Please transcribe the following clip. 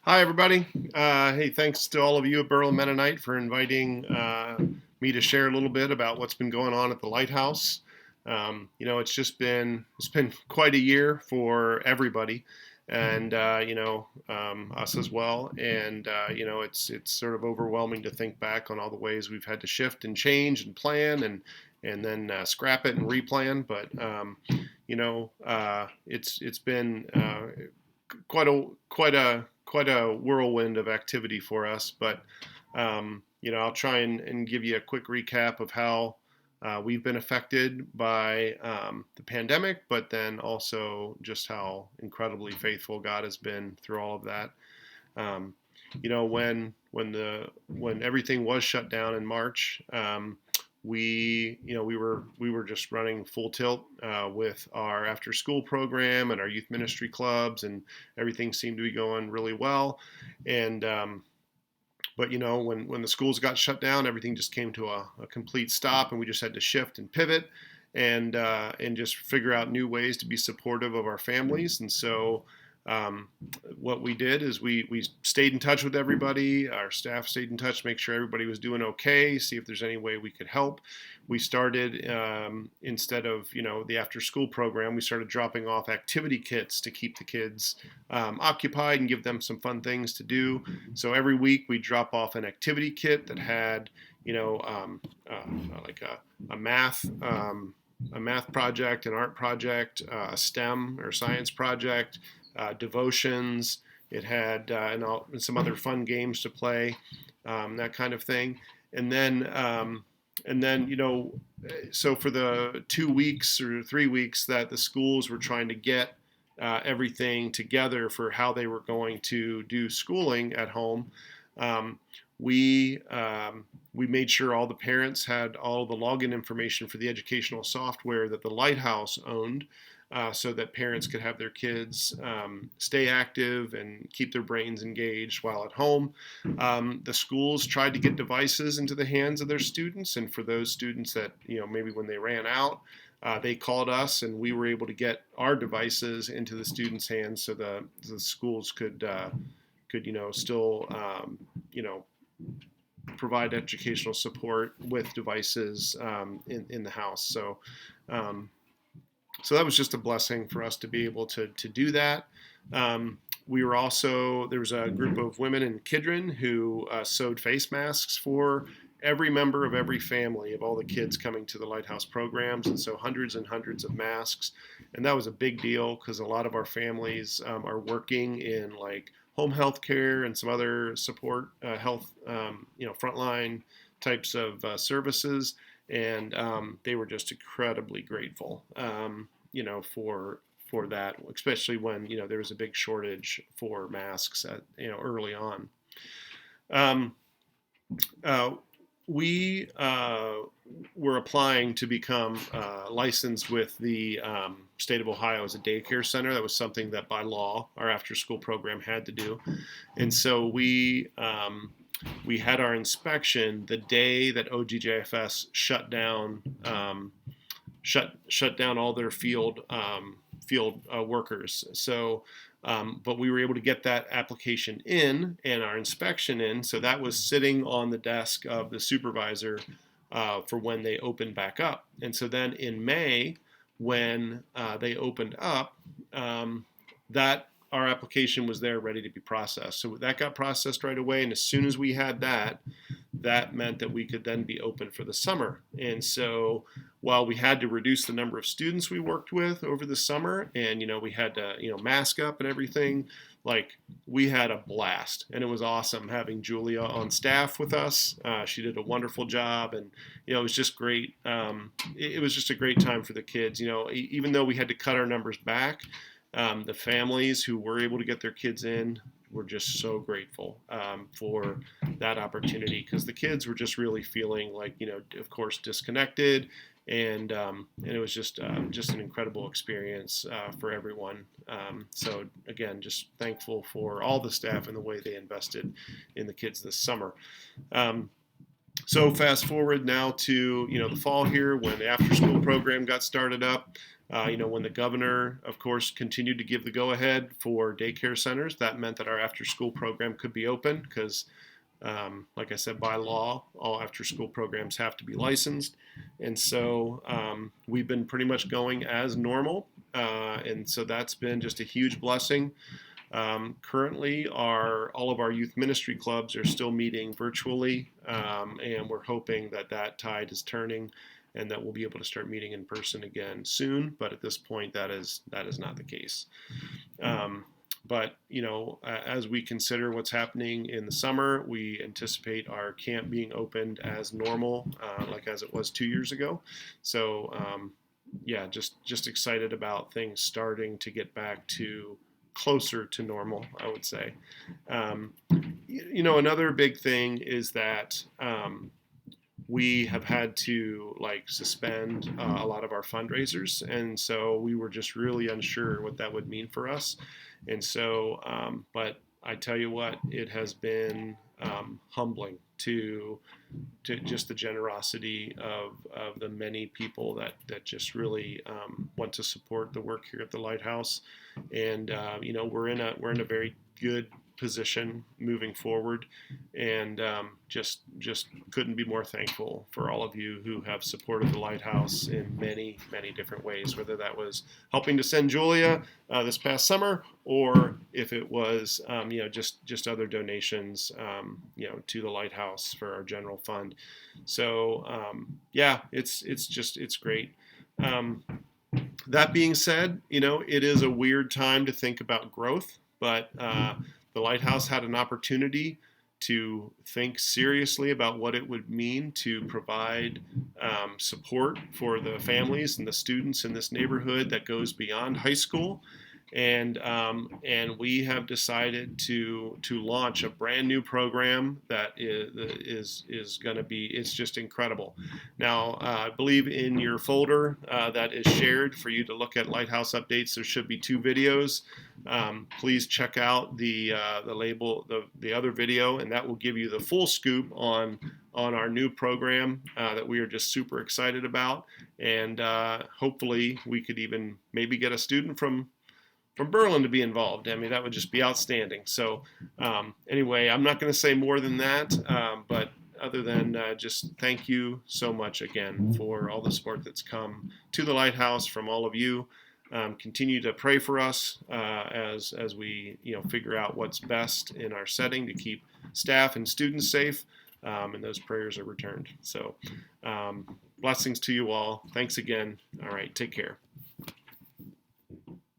Hi, everybody. Hey, thanks to all of you at Berlin Mennonite for inviting me to share a little bit about what's been going on at the Lighthouse. It's been quite a year for everybody, and us as well. And it's sort of overwhelming to think back on all the ways we've had to shift and change and plan and then scrap it and replan. But it's been quite a whirlwind of activity for us. But I'll try and give you a quick recap of how we've been affected by the pandemic, but then also just how incredibly faithful God has been through all of that. Um, when everything was shut down in March, we were just running full tilt with our after school program and our youth ministry clubs, and everything seemed to be going really well. And but when the schools got shut down, everything just came to a complete stop, and we just had to shift and pivot and just figure out new ways to be supportive of our families. And so um, what we did is we stayed in touch with everybody. Our staff stayed in touch to make sure everybody was doing okay, see if there's any way we could help. We started, instead of the after school program, we started dropping off activity kits to keep the kids occupied and give them some fun things to do. So every week we drop off an activity kit that had like a math project, an art project, a STEM or science project, devotions. It had and some other fun games to play, that kind of thing. And then so for the 2 weeks or 3 weeks that the schools were trying to get everything together for how they were going to do schooling at home, um, we made sure all the parents had all the login information for the educational software that the Lighthouse owned, so that parents could have their kids stay active and keep their brains engaged while at home. The schools tried to get devices into the hands of their students, and for those students that maybe when they ran out, they called us, and we were able to get our devices into the students' hands so the schools could still you know provide educational support with devices in the house. Um, so that was just a blessing for us to be able to do that. We were also, there was a group of women in Kidron who sewed face masks for every member of every family of all the kids coming to the Lighthouse programs, and so hundreds and hundreds of masks. And that was a big deal because a lot of our families are working in like home health care and some other support health, frontline types of services. And they were just incredibly grateful, for that, especially when there was a big shortage for masks at early on. Um, uh, we were applying to become licensed with the state of Ohio as a daycare center. That was something that by law our after school program had to do. And so we had our inspection the day that OGJFS shut down shut down all their field workers. So, but we were able to get that application in and our inspection in. So that was sitting on the desk of the supervisor for when they opened back up. And so then in May, when they opened up, that our application was there ready to be processed. So that got processed right away. And as soon as we had that, that meant that we could then be open for the summer. And so while we had to reduce the number of students we worked with over the summer, and we had to mask up and everything, like we had a blast, and it was awesome having Julia on staff with us. She did a wonderful job, and it was just great. It was just a great time for the kids. Even though we had to cut our numbers back, the families who were able to get their kids in were just so grateful for that opportunity, because the kids were just really feeling like, of course, disconnected, and it was just an incredible experience for everyone. So again, just thankful for all the staff and the way they invested in the kids this summer. So fast forward now to the fall here when the after school program got started up. When the governor, of course, continued to give the go ahead for daycare centers, that meant that our after school program could be open because, like I said, by law, all after school programs have to be licensed. And so we've been pretty much going as normal. And so that's been just a huge blessing. Currently, all of our youth ministry clubs are still meeting virtually, and we're hoping that tide is turning, and that we'll be able to start meeting in person again soon. But at this point, that is not the case. But as we consider what's happening in the summer, we anticipate our camp being opened as normal, like as it was 2 years ago. So yeah, just excited about things starting to get back to closer to normal, I would say. Another big thing is that we have had to suspend a lot of our fundraisers, and so we were just really unsure what that would mean for us. And so, but I tell you what, it has been humbling to just the generosity of the many people that just really want to support the work here at the Lighthouse. And we're in a very good position moving forward, and just couldn't be more thankful for all of you who have supported the Lighthouse in many different ways, whether that was helping to send Julia this past summer, or if it was just other donations to the Lighthouse for our general fund. So yeah, it's great. That being said, it is a weird time to think about growth, but the Lighthouse had an opportunity to think seriously about what it would mean to provide support for the families and the students in this neighborhood that goes beyond high school. And we have decided to launch a brand new program that is going to be, it's just incredible. Now, I believe in your folder that is shared for you to look at Lighthouse updates, there should be 2 videos. Please check out the other video, and that will give you the full scoop on our new program that we are just super excited about. And hopefully we could even maybe get a student from Berlin to be involved. I mean, that would just be outstanding. So anyway, I'm not going to say more than that, but other than just thank you so much again for all the support that's come to the Lighthouse from all of you. Continue to pray for us as we figure out what's best in our setting to keep staff and students safe, and those prayers are returned. So blessings to you all. Thanks again. All right, take care.